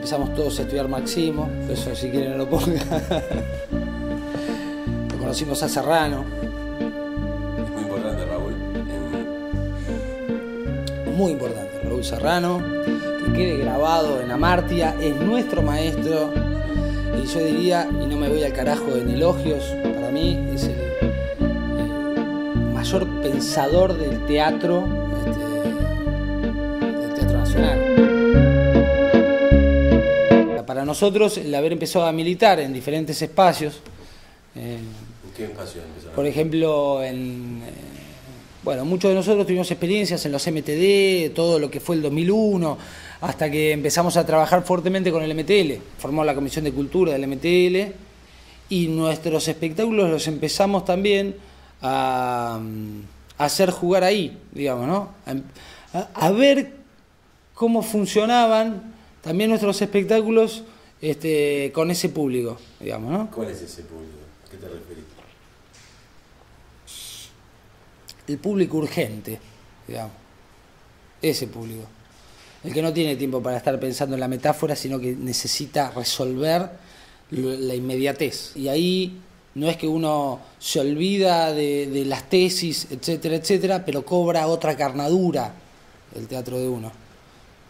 empezamos todos a estudiar marxismo, eso si quieren no lo ponga. Lo conocimos a Serrano. Es muy importante Raúl. Muy importante, Raúl Serrano, que quede grabado en Amartya, es nuestro maestro, y yo diría, y no me voy al carajo en elogios, para mí es el mayor pensador del teatro nacional. Para nosotros, el haber empezado a militar en diferentes espacios, ¿En qué espacio empezaron? por ejemplo, bueno, muchos de nosotros tuvimos experiencias en los MTD, todo lo que fue el 2001, hasta que empezamos a trabajar fuertemente con el MTL. Formamos la Comisión de Cultura del MTL y nuestros espectáculos los empezamos también a hacer jugar ahí, digamos, ¿no? A ver cómo funcionaban también nuestros espectáculos con ese público, digamos, ¿no? ¿Cuál es ese público? ¿A qué te referís? El público urgente, digamos, ese público, el que no tiene tiempo para estar pensando en la metáfora, sino que necesita resolver la inmediatez. Y ahí no es que uno se olvida de las tesis, etcétera, etcétera, pero cobra otra carnadura el teatro de uno.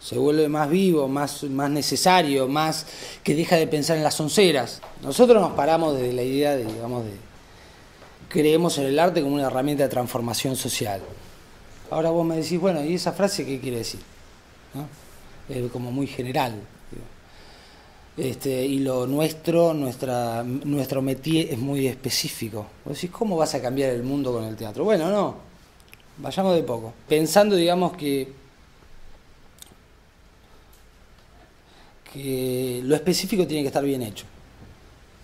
Se vuelve más vivo, más necesario, más que deja de pensar en las onceras. Nosotros nos paramos desde la idea de, digamos, creemos en el arte como una herramienta de transformación social. Ahora vos me decís, bueno, ¿y esa frase qué quiere decir? ¿No? Es como muy general. Y lo nuestro métier es muy específico. Vos decís, ¿cómo vas a cambiar el mundo con el teatro? Bueno, no, vayamos de poco. Pensando, digamos, que lo específico tiene que estar bien hecho,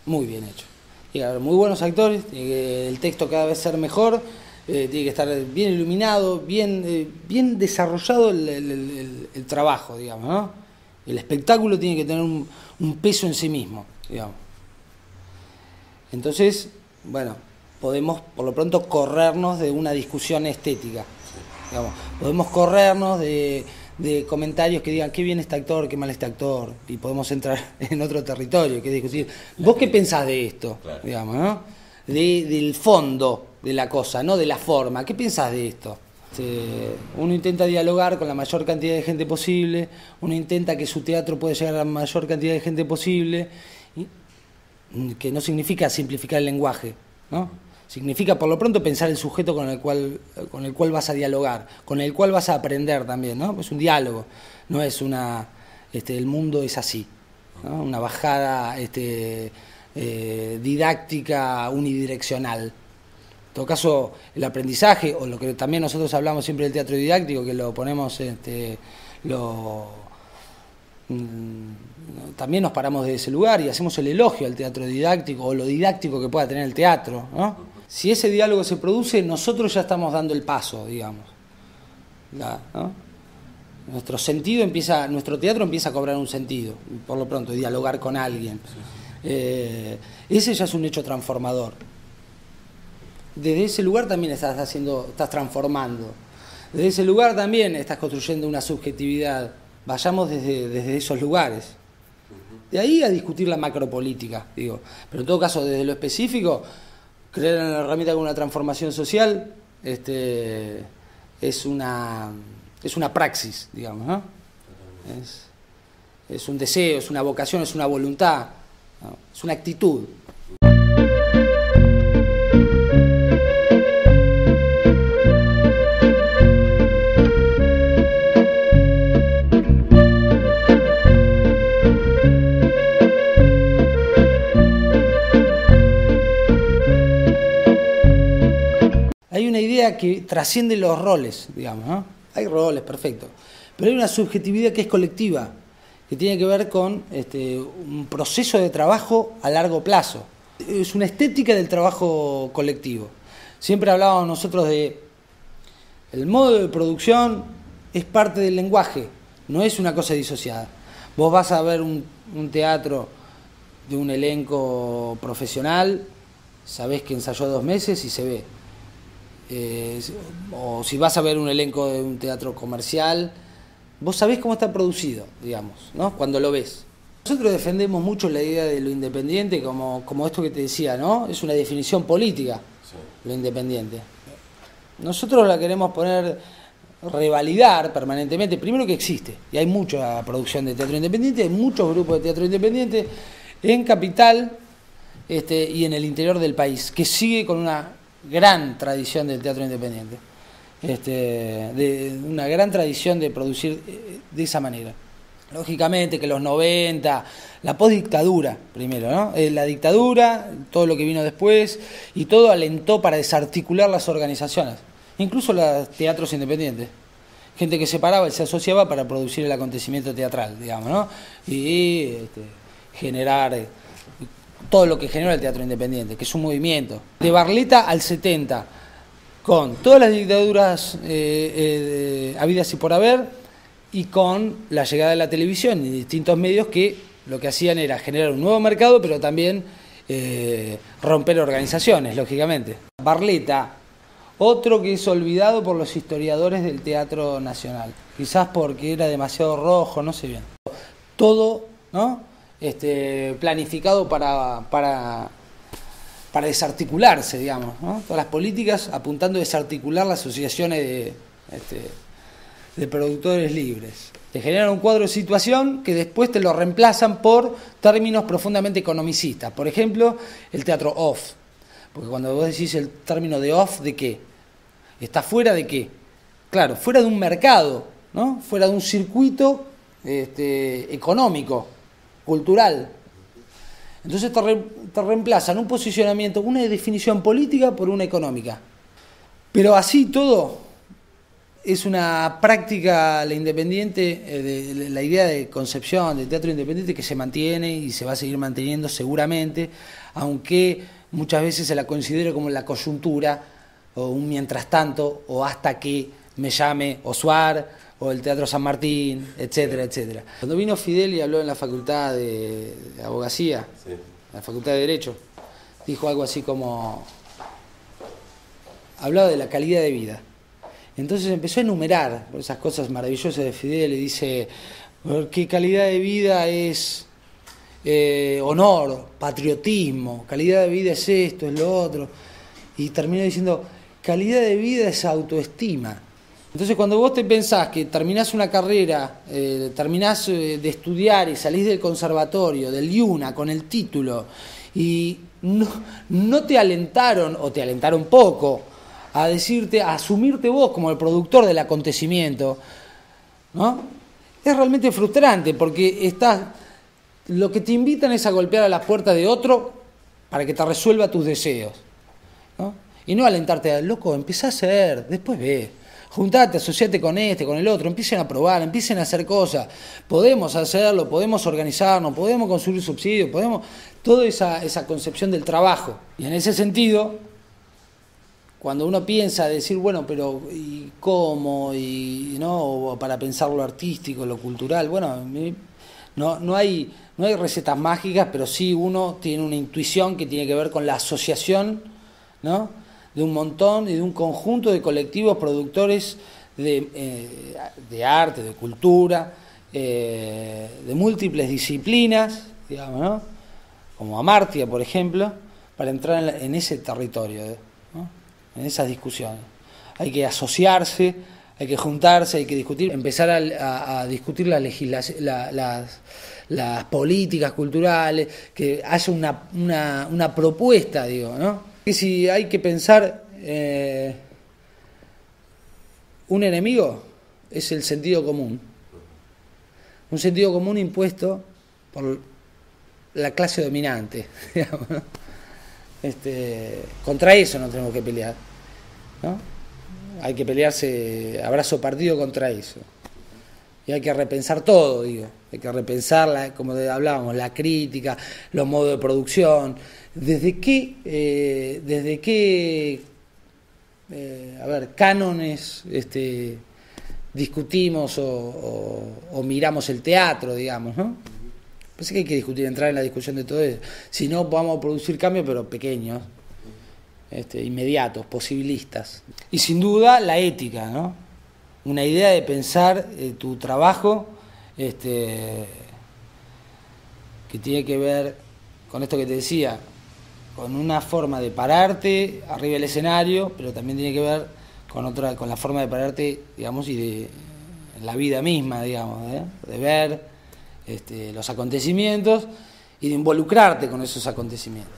muy bien hecho. Tiene que haber muy buenos actores, tiene que el texto cada vez ser mejor, tiene que estar bien iluminado, bien desarrollado el trabajo, digamos, ¿no? El espectáculo tiene que tener un peso en sí mismo, digamos. Entonces, bueno, podemos por lo pronto corrernos de una discusión estética, digamos. Podemos corrernos de comentarios que digan qué bien este actor, qué mal este actor, y podemos entrar en otro territorio, que es discutir, ¿vos qué pensás de esto? Claro. Digamos, ¿no? Del fondo de la cosa, no de la forma, ¿qué pensás de esto? Uno intenta dialogar con la mayor cantidad de gente posible, uno intenta que su teatro pueda llegar a la mayor cantidad de gente posible, que no significa simplificar el lenguaje, ¿no? Significa por lo pronto pensar el sujeto con el cual vas a dialogar, con el cual vas a aprender también, ¿no? Es un diálogo, no es el mundo es así, ¿no? Una bajada didáctica unidireccional. En todo caso, el aprendizaje, o lo que también nosotros hablamos siempre del teatro didáctico, que lo ponemos, también nos paramos de ese lugar y hacemos el elogio al teatro didáctico o lo didáctico que pueda tener el teatro, ¿no? Si ese diálogo se produce, nosotros ya estamos dando el paso, digamos. ¿No? Nuestro teatro empieza a cobrar un sentido, por lo pronto, dialogar con alguien. Ese ya es un hecho transformador. Desde ese lugar también estás transformando. Desde ese lugar también estás construyendo una subjetividad. Vayamos desde esos lugares. De ahí a discutir la macropolítica, digo. Pero en todo caso, desde lo específico, creer en la herramienta como una transformación social es una praxis, digamos, ¿no? Es un deseo, es una vocación, es una voluntad, ¿no? Es una actitud. Hay una idea que trasciende los roles, digamos, ¿no? Hay roles, perfecto, pero hay una subjetividad que es colectiva, que tiene que ver con un proceso de trabajo a largo plazo. Es una estética del trabajo colectivo. Siempre hablábamos nosotros de el modo de producción es parte del lenguaje, no es una cosa disociada. Vos vas a ver un teatro de un elenco profesional, sabés que ensayó 2 meses y se ve. O si vas a ver un elenco de un teatro comercial, vos sabés cómo está producido, digamos, ¿no? Cuando lo ves. Nosotros defendemos mucho la idea de lo independiente como esto que te decía, ¿no? Es una definición política, sí, lo independiente. Nosotros la queremos revalidar permanentemente, primero que existe, y hay mucha producción de teatro independiente, hay muchos grupos de teatro independiente en Capital y en el interior del país, que sigue con una gran tradición del teatro independiente, de una gran tradición de producir de esa manera. Lógicamente que los 90, la postdictadura primero, ¿no? La dictadura, todo lo que vino después, y todo alentó para desarticular las organizaciones, incluso los teatros independientes. Gente que se paraba y se asociaba para producir el acontecimiento teatral, digamos, ¿no? Y generar todo lo que genera el teatro independiente, que es un movimiento. De Barletta al 70, con todas las dictaduras habidas y por haber, y con la llegada de la televisión y distintos medios que lo que hacían era generar un nuevo mercado, pero también romper organizaciones, lógicamente. Barletta, otro que es olvidado por los historiadores del teatro nacional, quizás porque era demasiado rojo, no sé bien. Todo, ¿no? Planificado para desarticularse, digamos, ¿no? Todas las políticas apuntando a desarticular las asociaciones de productores libres. Te generan un cuadro de situación que después te lo reemplazan por términos profundamente economicistas. Por ejemplo, el teatro off. Porque cuando vos decís el término de off, ¿de qué? ¿Está fuera de qué? Claro, fuera de un mercado, ¿no? Fuera de un circuito económico, cultural. Entonces te reemplazan un posicionamiento, una definición política por una económica. Pero así todo es una práctica, la independiente, la idea de concepción del teatro independiente que se mantiene y se va a seguir manteniendo seguramente, aunque muchas veces se la considere como la coyuntura, o un mientras tanto, o hasta que me llame Osuar, o el Teatro San Martín, etcétera, etcétera. Cuando vino Fidel y habló en la Facultad de Abogacía, sí, la Facultad de Derecho, dijo algo así como, hablaba de la calidad de vida. Entonces empezó a enumerar esas cosas maravillosas de Fidel y dice, ¿qué calidad de vida es honor, patriotismo? Calidad de vida es esto, es lo otro. Y terminó diciendo, calidad de vida es autoestima. Entonces cuando vos te pensás que terminás una carrera, terminás de estudiar y salís del conservatorio, del IUNA, con el título, y no te alentaron, o te alentaron poco, a decirte, a asumirte vos como el productor del acontecimiento, ¿no? Es realmente frustrante porque lo que te invitan es a golpear a las puertas de otro para que te resuelva tus deseos, ¿no? Y no alentarte a, loco, empezá a hacer, después ve, juntate, asociate con con el otro, empiecen a probar, empiecen a hacer cosas, podemos hacerlo, podemos organizarnos, podemos conseguir subsidios, toda esa concepción del trabajo. Y en ese sentido, cuando uno piensa decir, bueno, pero ¿y cómo? Y no, para pensar lo artístico, lo cultural, bueno, no hay recetas mágicas, pero sí uno tiene una intuición que tiene que ver con la asociación, ¿no?, de un montón y de un conjunto de colectivos productores de arte, de cultura, de múltiples disciplinas, digamos, ¿no?, como Amartya, por ejemplo, para entrar en ese territorio, ¿no?, en esas discusiones. Hay que asociarse, hay que juntarse, hay que discutir, empezar a discutir las políticas culturales, que haya una propuesta, digo, ¿no? Y si hay que pensar, un enemigo es el sentido común. Un sentido común impuesto por la clase dominante, digamos, ¿no? Contra eso no tenemos que pelear, ¿no? Hay que pelearse a brazo partido contra eso. Y hay que repensar todo, digo. Hay que repensar, como hablábamos, la crítica, los modos de producción. ¿Desde qué cánones discutimos o miramos el teatro, digamos, ¿no? Pues que hay que discutir, entrar en la discusión de todo eso. Si no, vamos a producir cambios, pero pequeños, inmediatos, posibilistas. Y sin duda, la ética, ¿no? Una idea de pensar tu trabajo que tiene que ver con esto que te decía, con una forma de pararte arriba del escenario, pero también tiene que ver con la forma de pararte, digamos, y de la vida misma, digamos, de ver los acontecimientos y de involucrarte con esos acontecimientos.